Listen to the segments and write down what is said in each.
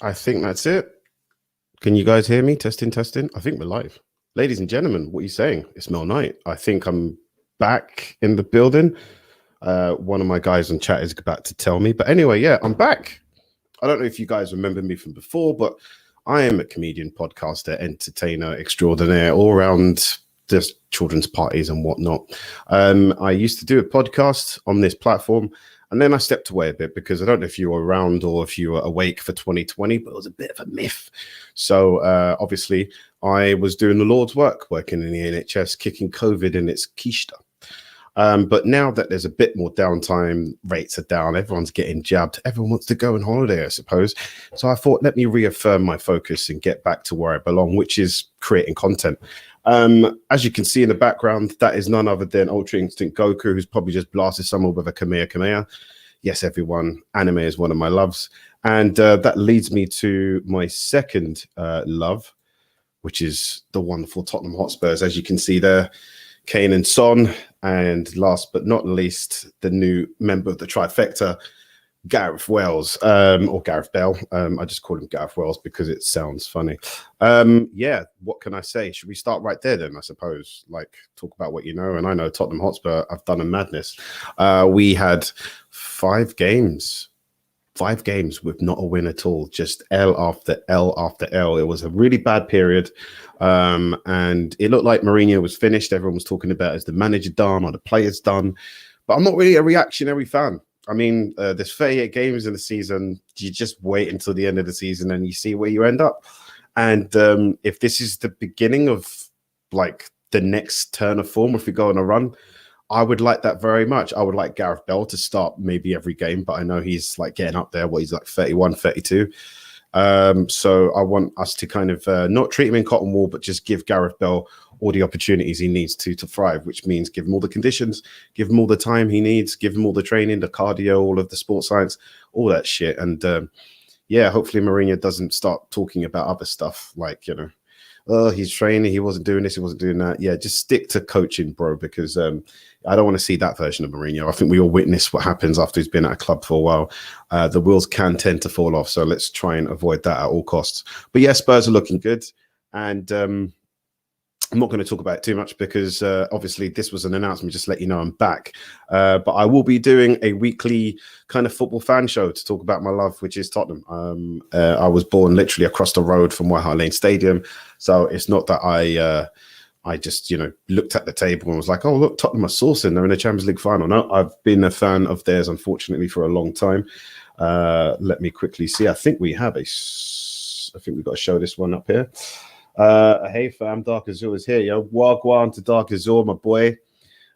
I think that's it. Can you guys hear me? Testing, testing. I think we're live. Ladies and gentlemen, what are you saying? It's Mel Knight. I think I'm back in the building. One of my guys on chat is about to tell me. But anyway, yeah, I'm back. I don't know if you guys remember me from before, but I am a comedian, podcaster, entertainer extraordinaire, all around just children's parties and whatnot. I used to do a podcast on this platform, and then I stepped away a bit because I don't know if you were around or if you were awake for 2020, but it was a bit of a myth. So obviously, I was doing the Lord's work, working in the NHS, kicking COVID in its keister. But now that there's a bit more downtime, rates are down, everyone's getting jabbed, everyone wants to go on holiday, I suppose. So I thought, let me reaffirm my focus and get back to where I belong, which is creating content. As you can see in the background, that is none other than Ultra Instinct Goku, who's probably just blasted someone with a Kamehameha. Yes, everyone, anime is one of my loves. And that leads me to my second love, which is the wonderful Tottenham Hotspurs. As you can see there, Kane and Son, and last but not least, the new member of the trifecta, Gareth Wells, or Gareth Bale. I just call him Gareth Wells because it sounds funny. Yeah, what can I say? Should we start right there then, I suppose? Like, talk about what you know. And I know Tottenham Hotspur, I've done a madness. We had 5 games with not a win at all, just L after L after L. It was a really bad period. And it looked like Mourinho was finished. Everyone was talking about is the manager done or the players done. But I'm not really a reactionary fan. I mean, there's 38 games in the season. You just wait until the end of the season and you see where you end up. And if this is the beginning of like the next turn of form, if we go on a run, I would like that very much. I would like Gareth Bale to start maybe every game, but I know he's like getting up there. He's like 31, 32. So I want us to kind of not treat him in cotton wool, but just give Gareth Bale all the opportunities he needs to thrive, which means give him all the conditions, give him all the time he needs, give him all the training, the cardio, all of the sports science, all that shit. And yeah, hopefully Mourinho doesn't start talking about other stuff like, you know, oh, he's training, he wasn't doing this, he wasn't doing that. Yeah, just stick to coaching, bro, because I don't want to see that version of Mourinho. I think we all witness what happens after he's been at a club for a while. The wheels can tend to fall off, so let's try and avoid that at all costs. But yeah, Spurs are looking good, and I'm not going to talk about it too much because obviously this was an announcement, just to let you know I'm back. But I will be doing a weekly kind of football fan show to talk about my love, which is Tottenham. I was born literally across the road from White Hart Lane Stadium. So it's not that I just, you know, looked at the table and was like, oh, look, Tottenham are sourcing. They're in the Champions League final. No, I've been a fan of theirs, unfortunately, for a long time. Let me quickly see. I think we've got to show this one up here. Hey fam, Dark Azure is here, yo. Wagwan to Dark Azure, my boy.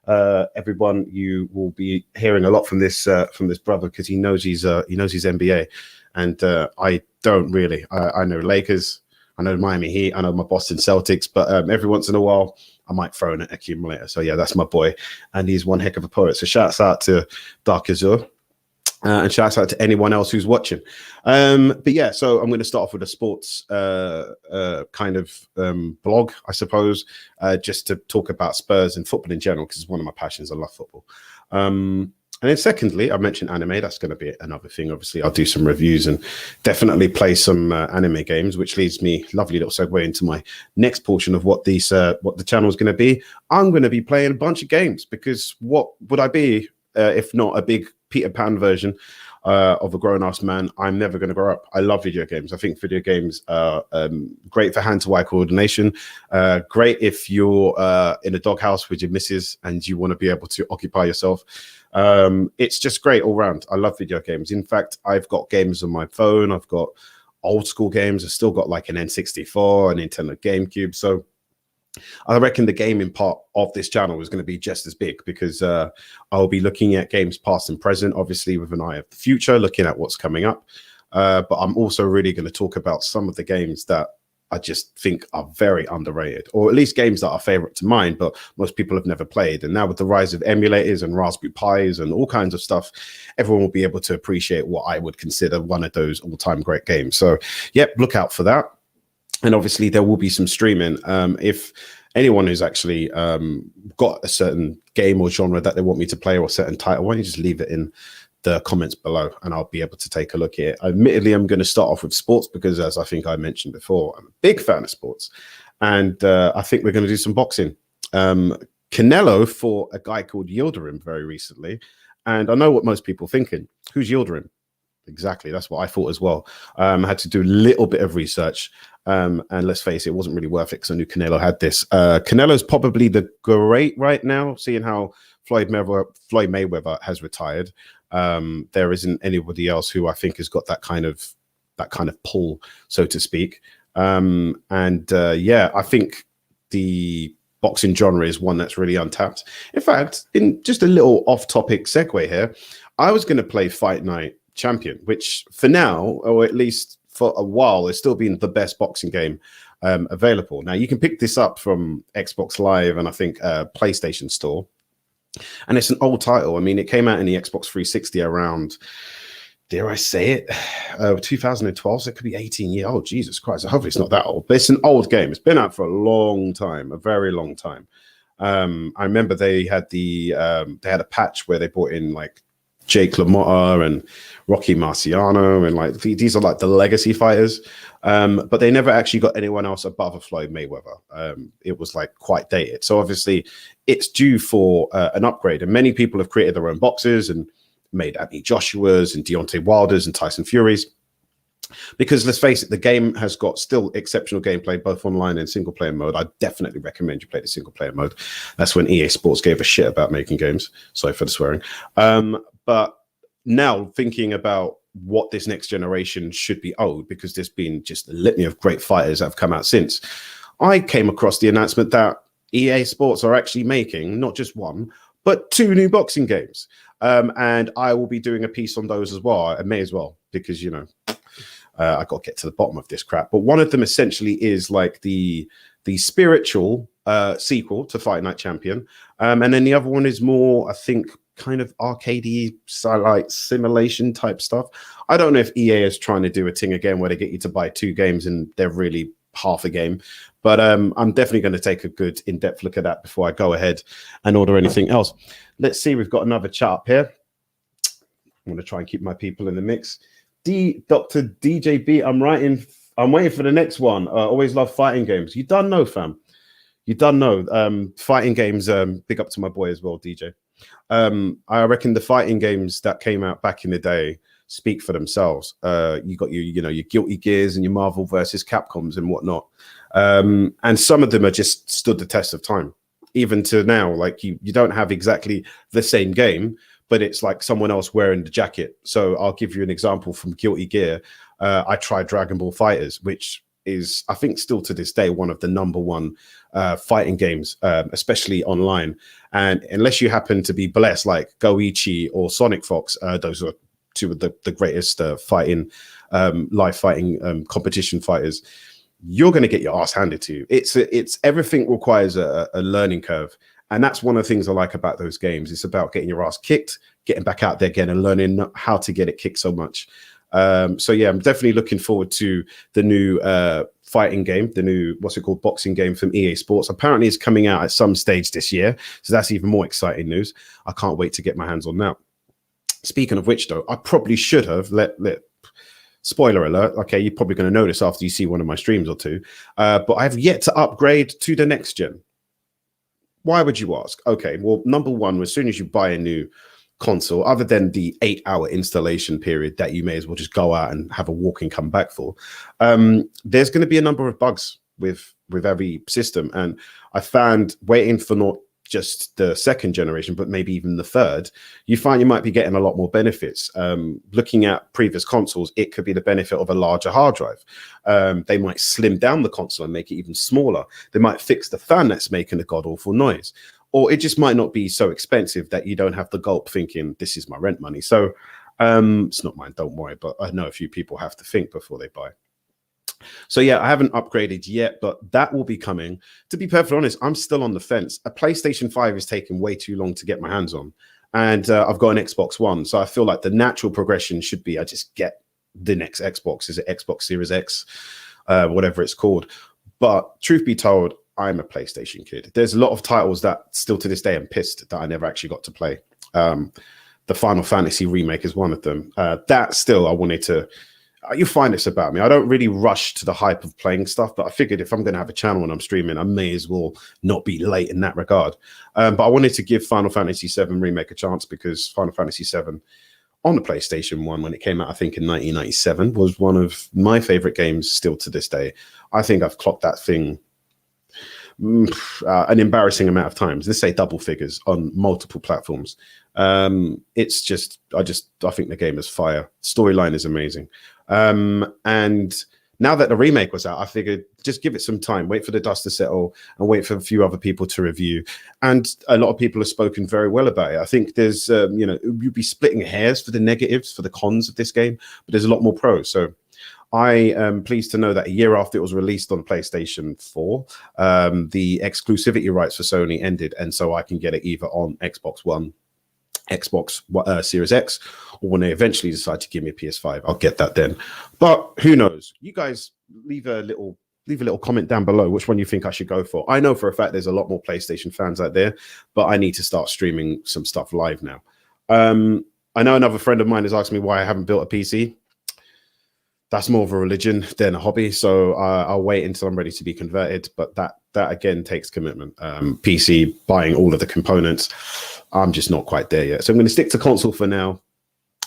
Everyone, you will be hearing a lot from this brother because he knows his NBA, and I don't really. I know Lakers, I know Miami Heat, I know my Boston Celtics, but every once in a while I might throw in an accumulator. So yeah, that's my boy, and he's one heck of a poet. So shouts out to Dark Azure. And shouts out to anyone else who's watching. But yeah, so I'm going to start off with a sports kind of blog, I suppose, just to talk about Spurs and football in general, because it's one of my passions. I love football. And then secondly, I mentioned anime. That's going to be another thing. Obviously, I'll do some reviews and definitely play some anime games, which leads me, lovely little segue, into my next portion of what the channel is going to be. I'm going to be playing a bunch of games because what would I be if not a big Peter Pan version of a grown-ass man? I'm never going to grow up. I love video games. I think video games are great for hand-to-eye coordination. Great if you're in a doghouse with your missus and you want to be able to occupy yourself. It's just great all around. I love video games. In fact, I've got games on my phone. I've got old school games. I've still got like an N64, a Nintendo GameCube. So I reckon the gaming part of this channel is going to be just as big because I'll be looking at games past and present, obviously with an eye of the future, looking at what's coming up. But I'm also really going to talk about some of the games that I just think are very underrated, or at least games that are favorite to mine, but most people have never played. And now with the rise of emulators and Raspberry Pis and all kinds of stuff, everyone will be able to appreciate what I would consider one of those all-time great games. So, yep, look out for that. And obviously there will be some streaming. If anyone who's actually got a certain game or genre that they want me to play or a certain title, why don't you just leave it in the comments below, and I'll be able to take a look at it. Admittedly, I'm going to start off with sports because, as I think I mentioned before, I'm a big fan of sports, and I think we're going to do some boxing. Canelo fought a guy called Yildirim very recently, and I know what most people are thinking. Who's Yildirim? Exactly, that's what I thought as well. I had to do a little bit of research, and let's face it, it wasn't really worth it because I knew Canelo had this. Canelo's probably the great right now, seeing how Floyd Mayweather has retired. There isn't anybody else who I think has got that kind of pull, so to speak. Yeah, I think the boxing genre is one that's really untapped. In fact, in just a little off-topic segue here, I was going to play Fight Night Champion, which for now, or at least for a while, has still been the best boxing game available. Now, you can pick this up from Xbox Live and I think PlayStation Store. And it's an old title. I mean, it came out in the Xbox 360 around, dare I say it, 2012. So it could be 18 years old. Jesus Christ. Hopefully it's not that old. But it's an old game. It's been out for a long time, a very long time. I remember they had a patch where they brought in like Jake LaMotta and Rocky Marciano, and like these are like the legacy fighters, but they never actually got anyone else above a Floyd Mayweather. It was like quite dated, so obviously it's due for an upgrade. And many people have created their own boxes and made Anthony Joshua's and Deontay Wilder's and Tyson Fury's, because let's face it, the game has got still exceptional gameplay, both online and single player mode. I definitely recommend you play the single player mode. That's when EA Sports gave a shit about making games. Sorry for the swearing. But now thinking about what this next generation should be owed, because there's been just a litany of great fighters that have come out since, I came across the announcement that EA Sports are actually making not just one, but 2 new boxing games. And I will be doing a piece on those as well. I may as well, because, you know, I got to get to the bottom of this crap. But one of them essentially is like the spiritual sequel to Fight Night Champion. And then the other one is more, I think, kind of arcadey, like simulation type stuff. I don't know if EA is trying to do a thing again where they get you to buy 2 games and they're really half a game. But I'm definitely going to take a good in-depth look at that before I go ahead and order anything else. Let's see, we've got another chat up here. I'm going to try and keep my people in the mix. Dr. DJB, I'm waiting for the next one. Always love fighting games. You done know, fam. You done know. Fighting games, big up to my boy as well, DJ. I reckon the fighting games that came out back in the day speak for themselves. You got your Guilty Gears and your Marvel versus Capcoms and whatnot. And some of them are just stood the test of time. Even to now, like you don't have exactly the same game, but it's like someone else wearing the jacket. So I'll give you an example from Guilty Gear. I tried Dragon Ball FighterZ, which is, I think, still to this day, one of the #1 fighting games, especially online. And unless you happen to be blessed, like Goichi or Sonic Fox, those are 2 of the greatest fighting, live fighting competition fighters, you're going to get your ass handed to you. It's everything requires a learning curve. And that's one of the things I like about those games. It's about getting your ass kicked, getting back out there again and learning how to get it kicked so much. So yeah, I'm definitely looking forward to the new fighting game, the new, boxing game from EA Sports. Apparently it's coming out at some stage this year. So that's even more exciting news. I can't wait to get my hands on that. Speaking of which, though, I probably should have spoiler alert. Okay, you're probably going to know this after you see one of my streams or 2. But I have yet to upgrade to the next gen. Why would you ask? Okay, well, number one, as soon as you buy a new console, other than the 8-hour installation period that you may as well just go out and have a walk and come back for, there's going to be a number of bugs with every system. And I found waiting for not just the 2nd generation, but maybe even the 3rd, you find you might be getting a lot more benefits. Looking at previous consoles, it could be the benefit of a larger hard drive. They might slim down the console and make it even smaller. They might fix the fan that's making a god-awful noise. Or it just might not be so expensive that you don't have the gulp thinking, this is my rent money. So it's not mine, don't worry. But I know a few people have to think before they buy. So yeah, I haven't upgraded yet, but that will be coming. To be perfectly honest, I'm still on the fence. A PlayStation 5 is taking way too long to get my hands on. And I've got an Xbox One. So I feel like the natural progression should be I just get the next Xbox. Is it Xbox Series X? Whatever it's called. But truth be told, I'm a PlayStation kid. There's a lot of titles that still to this day I'm pissed that I never actually got to play. The Final Fantasy remake is one of them. That still, I wanted to. You find this about me. I don't really rush to the hype of playing stuff, but I figured if I'm going to have a channel and I'm streaming, I may as well not be late in that regard. But I wanted to give Final Fantasy VII Remake a chance because Final Fantasy VII on the PlayStation 1, when it came out, I think in 1997, was one of my favorite games still to this day. I think I've clocked that thing an embarrassing amount of times. Let's say double figures on multiple platforms. It's just, I think the game is fire. Storyline is amazing. And now that the remake was out, I figured just give it some time, wait for the dust to settle and wait for a few other people to review. And a lot of people have spoken very well about it. I think there's, you'd be splitting hairs for the negatives, for the cons of this game, but there's a lot more pros. So I am pleased to know that a year after it was released on PlayStation 4, the exclusivity rights for Sony ended. And so I can get it either on Xbox One, Xbox Series X, or when they eventually decide to give me a PS5, I'll get that then. But who knows? You guys leave a little comment down below which one you think I should go for. I know for a fact there's a lot more PlayStation fans out there, but I need to start streaming some stuff live now. I know another friend of mine has asked me why I haven't built a PC. That's more of a religion than a hobby, so I'll wait until I'm ready to be converted. But that again takes commitment. PC, buying all of the components, I'm just not quite there yet. So I'm going to stick to console for now,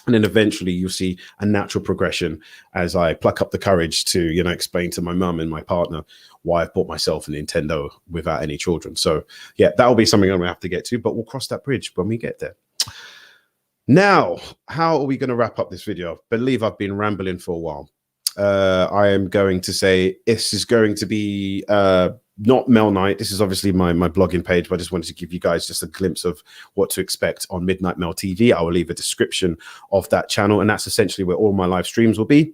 and then eventually you'll see a natural progression as I pluck up the courage to, explain to my mum and my partner why I've bought myself a Nintendo without any children. So yeah, that'll be something I'm going to have to get to, but we'll cross that bridge when we get there. Now, how are we going to wrap up this video? I believe I've been rambling for a while. I am going to say this is going to be not Mel Night. This is obviously my blogging page, but I just wanted to give you guys just a glimpse of what to expect on Midnight Mel TV. I will leave a description of that channel, and that's essentially where all my live streams will be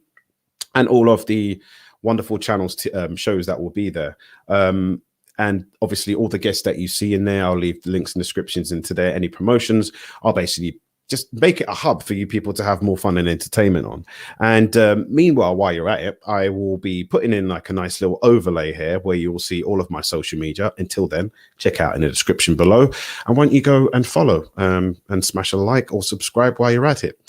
and all of the wonderful channels, shows that will be there. And obviously all the guests that you see in there, I'll leave the links and descriptions into there. Any promotions, I'll basically just make it a hub for you people to have more fun and entertainment on. And meanwhile, while you're at it, I will be putting in like a nice little overlay here where you will see all of my social media. Until then, check out in the description below. And why don't you go and follow and smash a like or subscribe while you're at it.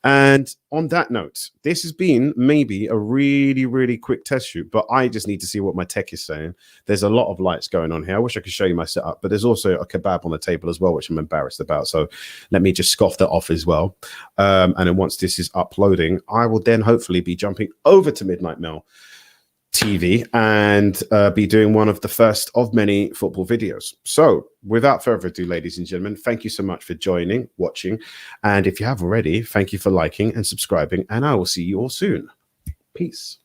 And on that note, this has been maybe a really, really quick test shoot, but I just need to see what my tech is saying. There's a lot of lights going on here. I wish I could show you my setup, but there's also a kebab on the table as well, which I'm embarrassed about. So let me just scoff that off as well. And then once this is uploading, I will then hopefully be jumping over to Midnight Mel TV and be doing one of the first of many football videos. So without further ado, ladies and gentlemen, thank you so much for joining, watching. And if you have already, thank you for liking and subscribing, and I will see you all soon. Peace.